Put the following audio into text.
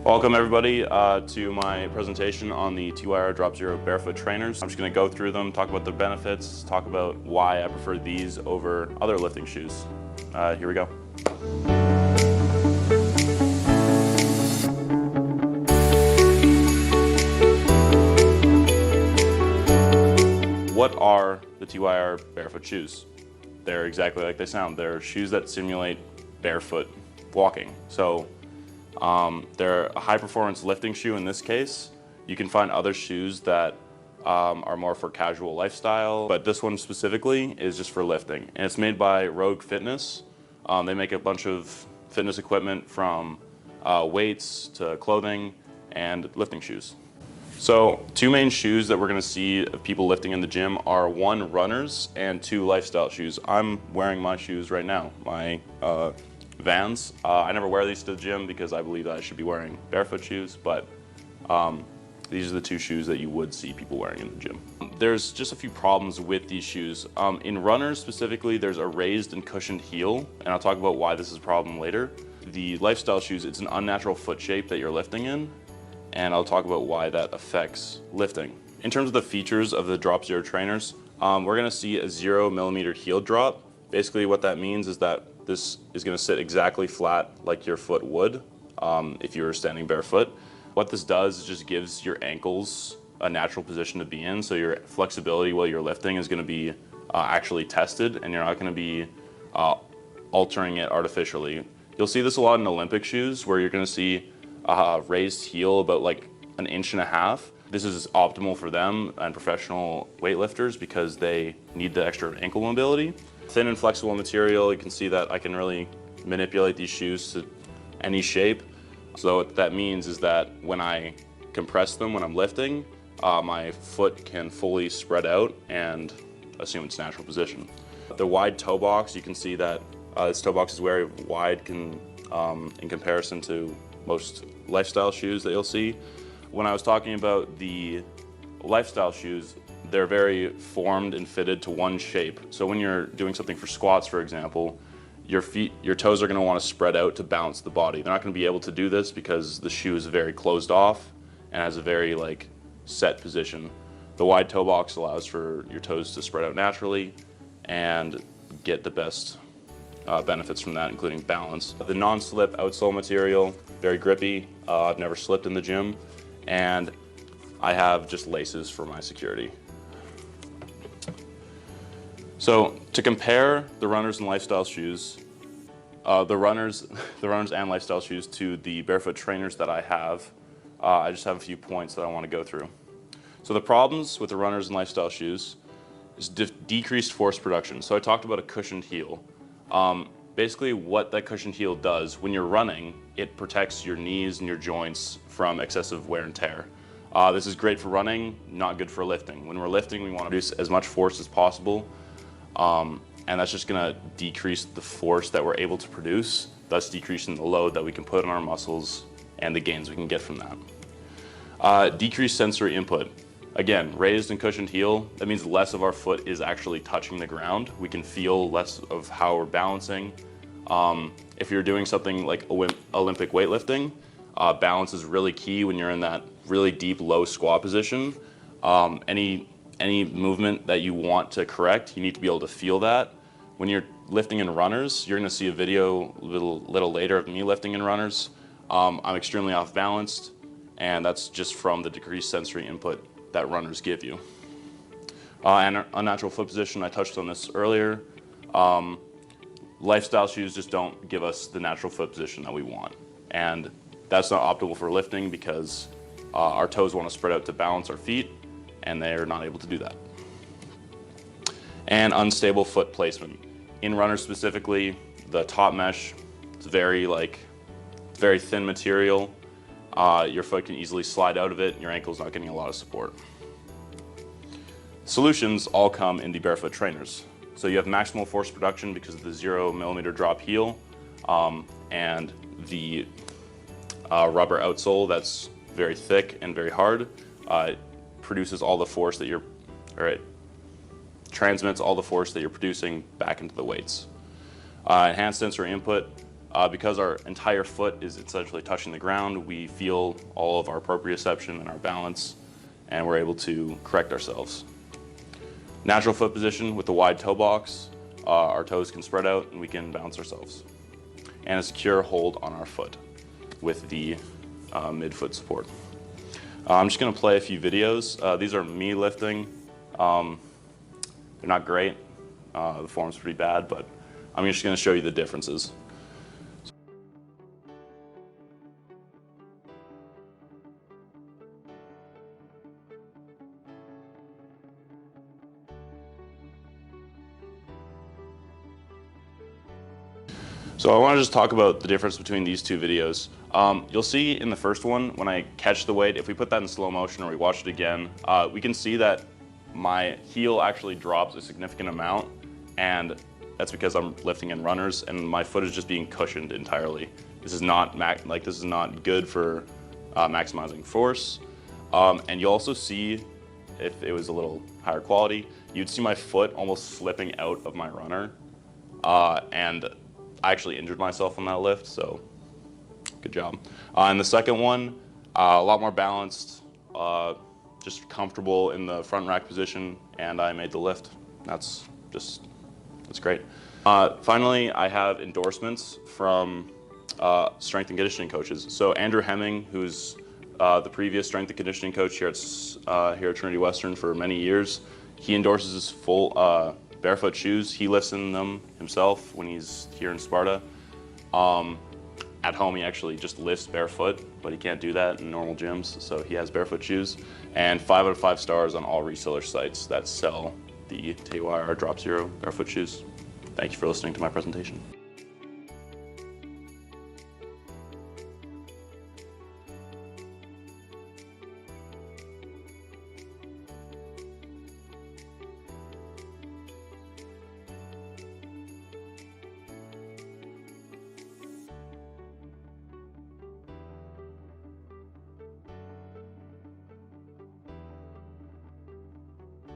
Welcome everybody to my presentation on the TYR Dropzero barefoot trainers. I'm just going to go through them, talk about their benefits, talk about why I prefer these over other lifting shoes. Here we go. What are the TYR barefoot shoes? They're exactly like they sound. They're shoes that simulate barefoot walking. So they're a high-performance lifting shoe in this case. You can find other shoes that are more for casual lifestyle, but this one specifically is just for lifting. And it's made by Rogue Fitness. They make a bunch of fitness equipment from weights to clothing and lifting shoes. So two main shoes that we're going to see of people lifting in the gym are one, runners, and two, lifestyle shoes. I'm wearing my shoes right now, my Vans. I never wear these to the gym because I believe that I should be wearing barefoot shoes, but these are the two shoes that you would see people wearing in the gym. There's just a few problems with these shoes. In runners specifically, there's a raised and cushioned heel, and I'll talk about why this is a problem later. The lifestyle shoes, it's an unnatural foot shape that you're lifting in, and I'll talk about why that affects lifting. In terms of the features of the Dropzero trainers, we're gonna see a 0mm heel drop. Basically what that means is that this is gonna sit exactly flat like your foot would if you were standing barefoot. What this does is just gives your ankles a natural position to be in, so your flexibility while you're lifting is gonna be actually tested, and you're not gonna be altering it artificially. You'll see this a lot in Olympic shoes, where you're gonna see a raised heel about like 1.5 inches. This is optimal for them and professional weightlifters because they need the extra ankle mobility. Thin and flexible material, you can see that I can really manipulate these shoes to any shape. So what that means is that when I compress them when I'm lifting, my foot can fully spread out and assume its natural position. The wide toe box, you can see that this toe box is very wide in comparison to most lifestyle shoes that you'll see. When I was talking about the lifestyle shoes, they're very formed and fitted to one shape. So when you're doing something for squats, for example, your toes are going to want to spread out to balance the body. They're not going to be able to do this because the shoe is very closed off and has a very set position. The wide toe box allows for your toes to spread out naturally and get the best benefits from that, including balance. The non-slip outsole material, very grippy. I've never slipped in the gym, and I have just laces for my security. So to compare the runners and lifestyle shoes, the runners and lifestyle shoes to the barefoot trainers that I have, I just have a few points that I want to go through. So the problems with the runners and lifestyle shoes is decreased force production. So I talked about a cushioned heel. Basically what that cushioned heel does when you're running, it protects your knees and your joints from excessive wear and tear. This is great for running, not good for lifting. When we're lifting, we want to produce as much force as possible, and that's just going to decrease the force that we're able to produce, thus decreasing the load that we can put on our muscles and the gains we can get from that. Decreased sensory input. Again, raised and cushioned heel, that means less of our foot is actually touching the ground. We can feel less of how we're balancing. If you're doing something like Olympic weightlifting, balance is really key when you're in that really deep low squat position. Any movement that you want to correct, you need to be able to feel that. When you're lifting in runners, you're gonna see a video a little later of me lifting in runners. I'm extremely off balanced, and that's just from the decreased sensory input that runners give you. And unnatural foot position, I touched on this earlier. Lifestyle shoes just don't give us the natural foot position that we want. And that's not optimal for lifting because our toes want to spread out to balance our feet, and they're not able to do that. And unstable foot placement. In runners specifically, the top mesh, it's very thin material. Your foot can easily slide out of it, and your ankle's not getting a lot of support. Solutions all come in the barefoot trainers. So you have maximal force production because of the 0mm drop heel, and the rubber outsole that's very thick and very hard. It produces all the force that it transmits all the force that you're producing back into the weights. Enhanced sensory input. Because our entire foot is essentially touching the ground, we feel all of our proprioception and our balance, and we're able to correct ourselves. Natural foot position with the wide toe box, our toes can spread out and we can balance ourselves. And a secure hold on our foot with the midfoot support. I'm just gonna play a few videos. These are me lifting. They're not great. The form's pretty bad, but I'm just gonna show you the differences. So I want to just talk about the difference between these two videos. You'll see in the first one, when I catch the weight, if we put that in slow motion or we watch it again, we can see that my heel actually drops a significant amount, and that's because I'm lifting in runners and my foot is just being cushioned entirely. This is not this is not good for maximizing force. And you'll also see, if it was a little higher quality, you'd see my foot almost slipping out of my runner, and I actually injured myself on that lift, so good job. And the second one, a lot more balanced, just comfortable in the front rack position, and I made the lift. That's great. Finally, I have endorsements from strength and conditioning coaches. So Andrew Hemming, who's the previous strength and conditioning coach here at Trinity Western for many years, he endorses his full barefoot shoes. He lifts in them himself when he's here in Sparta. At home, he actually just lifts barefoot, but he can't do that in normal gyms, so he has barefoot shoes. And 5 out of 5 stars on all reseller sites that sell the TYR Dropzero barefoot shoes. Thank you for listening to my presentation.